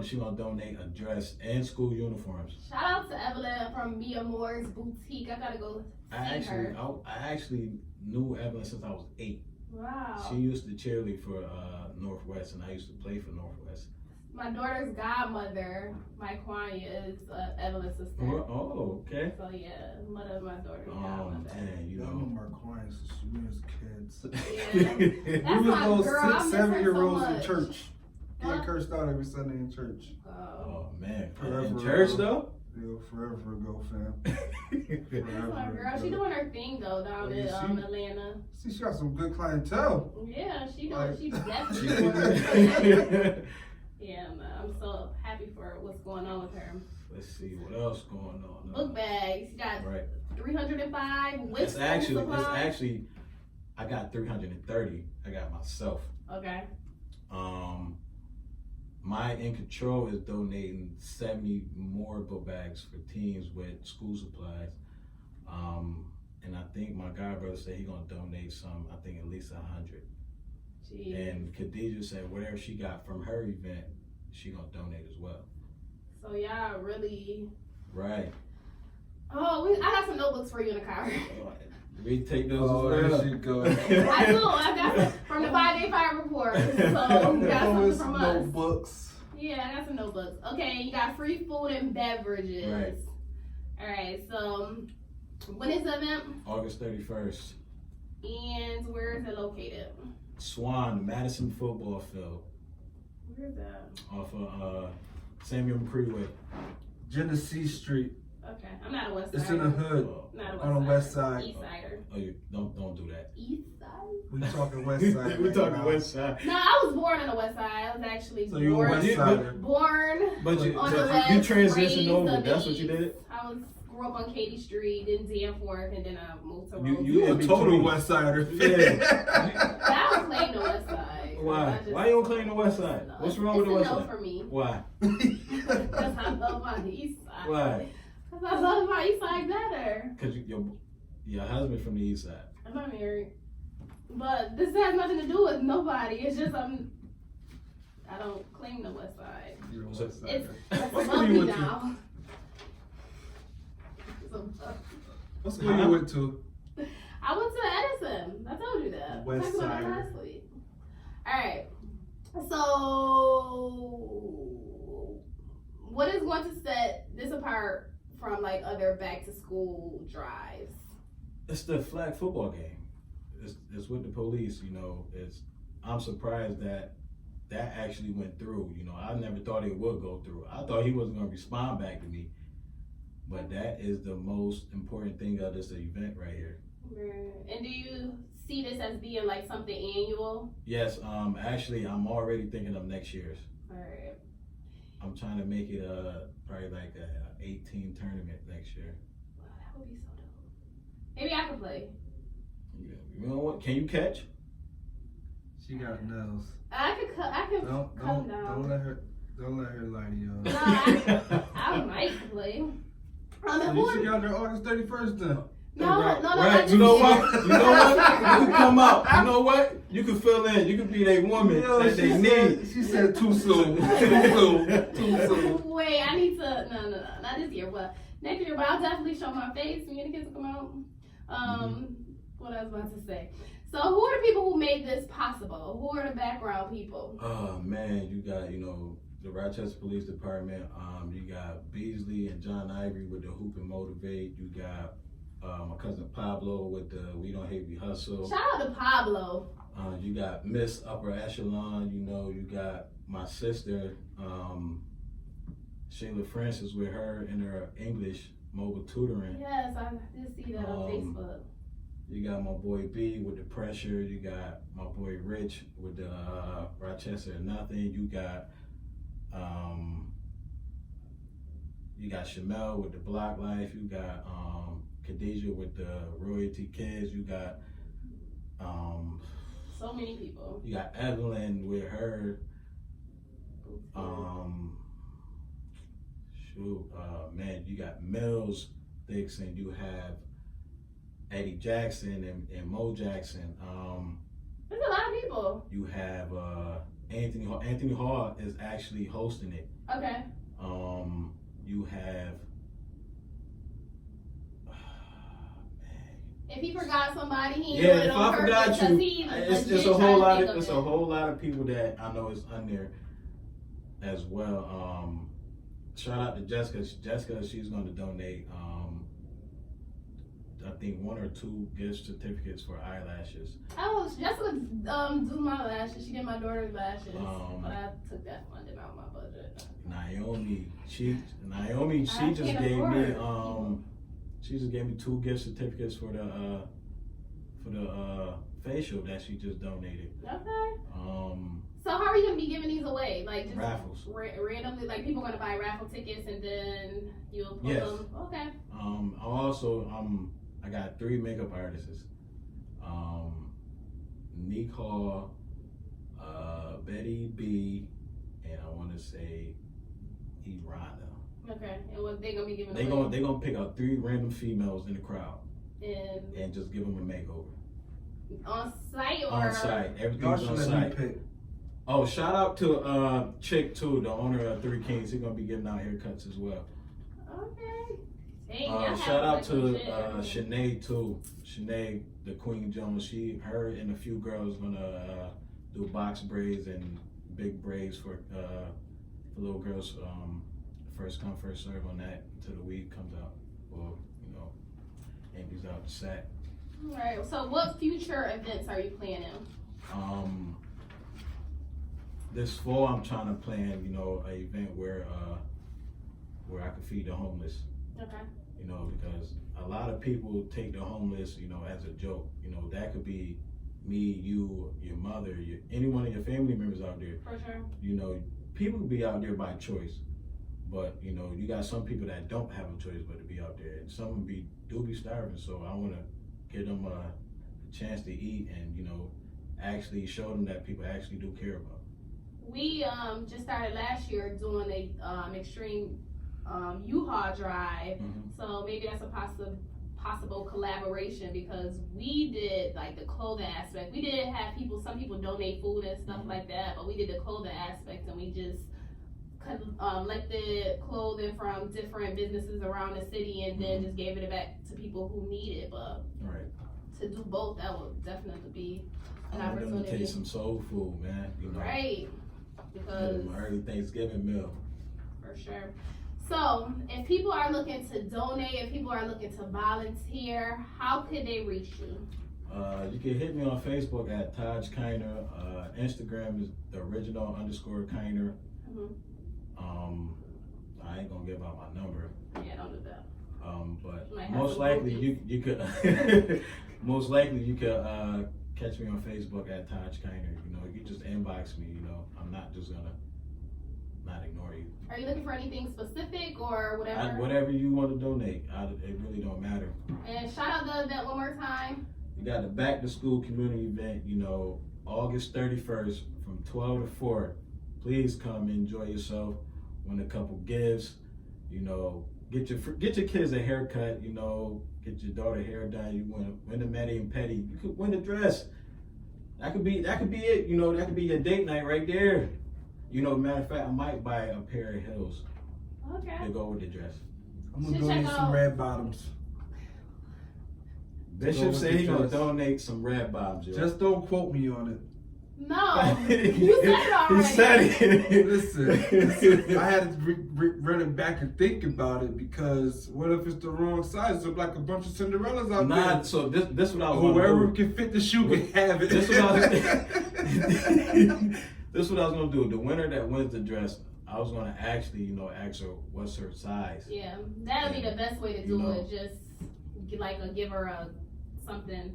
She gonna donate a dress and school uniforms. Shout out to Evelyn from Mia Moore's boutique. I gotta go see her. I actually knew Evelyn since I was 8. Wow. She used to cheerlead for Northwest, and I used to play for Northwest. My daughter's godmother, my Kwanya, is Evelyn's sister. Oh, okay. So yeah, mother of my daughter's godmother. Dang, you I know. know Marquine since we was kids. Yeah. That's We was my those girl. I 6, miss 7 her year so olds in much. church. Huh? Getting cursed out every Sunday in church. Oh man, Forever in church ago. though. Yeah, forever ago, fam. That's my girl. She doing her thing though down in Atlanta. See, she got some good clientele. Yeah, she doing. Like- She definitely doing her thing. Yeah, man, I'm so happy for what's going on with her. Let's see what else going on. Book bags. You got Right. 305 with It's actually, supplies. I got 330. I got myself. Okay. My In Control is donating 70 more book bags for teens with school supplies. And I think my god brother said he's gonna donate some, I think at least 100. Jeez. And Khadijah said whatever she got from her event, she gonna donate as well. So y'all really. Right. Oh, I got some notebooks for you in the car. We take those there as well. she go. I do. I got some from the 585 report. So you got something from us. Notebooks. Yeah, I got some notebooks. Okay, you got free food and beverages. Right. All right. So when is the event? August 31st. And where is it located? Swan, Madison football field, Where's that? off of Samuel McCree Way. Genesee Street. Okay, I'm not a West Sider. It's in the hood. Not a on the west side. East Sider. Oh, you don't do that. East Side? We talking west side. We right talking now. west side. No, I was born on the West Side. I was actually So you a born, west you- sider. born But you, on the so West. you transitioned raised over. on the That's what you East. did. I grew up on Katy Street, then Danforth, and then I moved to You- Rose. You a in total between. west sider. Yeah. I don't claim the West Side. Why? Why you don't claim the West Side? No, What's wrong with the West It's a Side? no for me. Why? Because I love my East Side. Why? Because I love my East Side better. Because your husband from the East Side. I'm not married. But this has nothing to do with nobody. It's just I don't claim the West Side. You a So- west It's sider. What above school you me went to? now. It's above. What school you went to? I went to Edison. I told you that. West I talked about that Sider. last week. Alright. So what is going to set this apart from like other back to school drives? It's the flag football game. It's with the police, I'm surprised that actually went through. I never thought it would go through. I thought he wasn't going to respond back to me. But that is the most important thing of this event right here. And do you see this as being like something annual? Yes, actually, I'm already thinking of next year's. Alright. I'm trying to make it probably like a 18 tournament next year. Wow, that would be so dope. Maybe I could play. Yeah. You know what? Can you catch? She got nails. I could Don't come down. don't let her lie to you. No, I might play. On the So board. she got there August 31st then. No, Right, no, right. not You know this what? You know what? You can come out. You know what? You can fill in. You can be that woman that they need. She said too soon. Too soon. Wait, I need to. No, not this year, but next year. But I'll definitely show my face when the kids come out. What I was about to say. So, who are the people who made this possible? Who are the background people? Oh man, you got the Rochester Police Department. You got Beasley and John Ivory with the Hoop and Motivate. You got my cousin Pablo with the We Don't Hate We Hustle. Shout out to Pablo. You got Miss Upper Echelon. You got my sister Shayla Francis with her in her English mobile tutoring. Yes, I did see that on Facebook. You got my boy B with the pressure. You got my boy Rich with the Rochester Nothing. You got Shamel with the Block Life. You got Khadijah with the Royalty Kids. You got So many people. you got Evelyn with her you got Mills Dixon. You have Eddie Jackson and Mo Jackson. There's a lot of people. You have Anthony Hall. Anthony Hall is actually hosting it. Okay. You have If he forgot somebody, he yeah. did it If on I forgot purpose, you, 'cause he it's legit a whole tried to lot think of it's it. a whole lot of people that I know is on there as well. Shout out to Jessica. Jessica, she's going to donate. I think 1 or 2 gift certificates for eyelashes. Oh, Jessica do my lashes. She did my daughter's lashes, but I took that funding out of my budget. Naomi, she I just can't gave afford me it. she just gave me 2 gift certificates for the facial that she just donated. Okay. So how are you gonna be giving these away? Like just Raffles. Randomly, like people gonna buy raffle tickets and then you'll pull Yes. them. Okay. I got 3 makeup artists. Nick Hall, Betty B, and I want to say Irana. Okay. And what they gonna be giving They away? gonna pick out 3 random females in the crowd And and just give them a makeover on site or on site. Y'all Everything's should on let site. me pick. Oh, shout out to Chick too, the owner of 3 Kings. He's gonna be giving out haircuts as well. Okay. Dang, y'all have Shout out like to legit everything. Shanae too. Shanae, the Queen Jones. Her and a few girls gonna do box braids and big braids for little girls. First come, first serve on that until the weed comes out, or empties out the sack. All right. So what future events are you planning? This fall I'm trying to plan, you know, an event where I could feed the homeless. Okay. You know, because a lot of people take the homeless, you know, as a joke. You know, that could be me, you, your mother, any one of your family members out there. For sure. You know, people be out there by choice, but you know, you got some people that don't have a choice but to be out there, and some do be starving. So I want to give them a chance to eat, and you know, actually show them that people actually do care about them. We just started last year doing a extreme U-Haul drive, so maybe that's a possible collaboration, because we did like the clothing aspect. We did have some people donate food and stuff like that, but we did the clothing aspect, and we just collected clothing from different businesses around the city, and then just gave it back to people who need it. But to do both, that would definitely be an I want them to opportunity. taste some soul food, man. You know, Right, because my early Thanksgiving meal. for sure. So, if people are looking to donate, if people are looking to volunteer, how could they reach you? You can hit me on Facebook at Tahj Kiner. Instagram is the original _Kiner. I ain't gonna give out my number. Yeah, don't do that. But Might have most some likely focus. you could you could catch me on Facebook at Tahj Kiner. You know, you just inbox me. You know, I'm not just gonna not ignore you. Are you looking for anything specific or whatever? Whatever you want to donate, it really don't matter. And shout out the event one more time. You got the back to school community event, you know, August 31st from 12 to 4. Please come enjoy yourself, win a couple gifts, you know, get your kids a haircut, you know, get your daughter hair done, you win the Medi and Petty, you could win a dress. That could be it, you know, that could be your date night right there. You know, matter of fact, I might buy a pair of heels to go with the dress. I'm gonna donate some red bottoms. Bishop said he's gonna donate some red bottoms, yo. Just don't quote me on it. No, you said it already. He said it. Listen, I had to run it back and think about it, because what if it's the wrong size? There's like a bunch of Cinderellas out there. So this what I was Whoever gonna do. can fit the shoe can have it. This what I was gonna do. The winner that wins the dress, I was gonna actually, you know, ask her what's her size. Yeah, that'd be the best way to do it. Just give her something,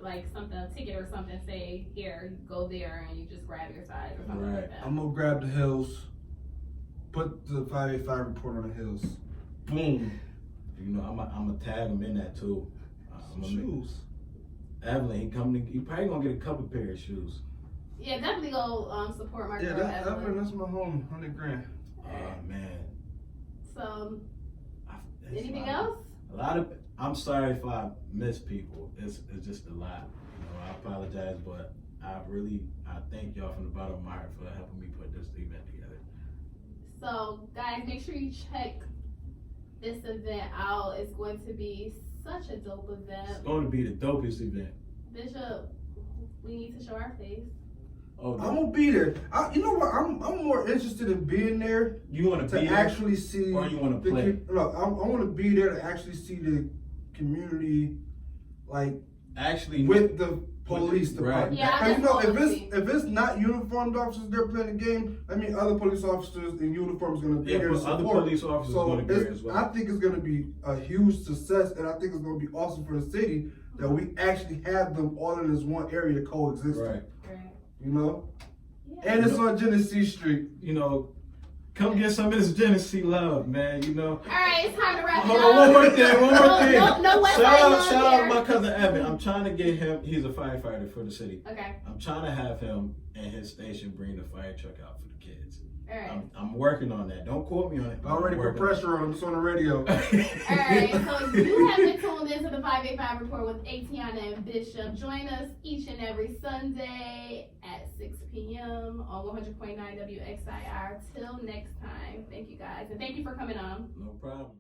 like something, a ticket or something. Say, here, go there, and you just grab your size or something like that. I'm gonna grab the heels. Put the 585 report on the heels. Boom. You know, I'm gonna tag him in that too. Shoes. Evelyn, he probably gonna get a couple pair of shoes. Yeah, definitely go support my girl Evelyn, that's my home. $100,000. Oh man. So, anything else? I'm sorry if I miss people. It's just a lot. You know, I apologize, but I thank y'all from the bottom of my heart for helping me put this event together. So, guys, make sure you check this event out. It's going to be such a dope event. It's going to be the dopest event. Bishop, we need to show our face. Oh, I'm gonna be there. You know what? I'm more interested in being there. You want to be there, actually see, or you want to play? Look, I want to be there to actually see the community, like actually with the police department. Right. Yeah, you know, definitely. if it's not uniformed officers there playing the game, I mean, other police officers in uniform is gonna be there to but other support. police officers So going to be there as well. I think it's gonna be a huge success, and I think it's gonna be awesome for the city that we actually have them all in this one area to coexist. Right. You know. Yeah. And it's on Genesee Street. You know, come get some of this Genesee love, man. You know. All right, it's time to wrap it Hold up. on, one more thing. No West Shout Side out Gun to here. my cousin Evan. I'm trying to get him. He's a firefighter for the city. Okay. I'm trying to have him and his station bring the fire truck out for the kids. All right. I'm working on that. Don't quote me on it. I already put pressure on him. It's on the radio. All right, so you have been tuned into the 585 Report with Atiana and Bishop. Join us each and every Sunday at 6 p.m. on 100.9 WXIR. Till next time, thank you guys, and thank you for coming on. No problem.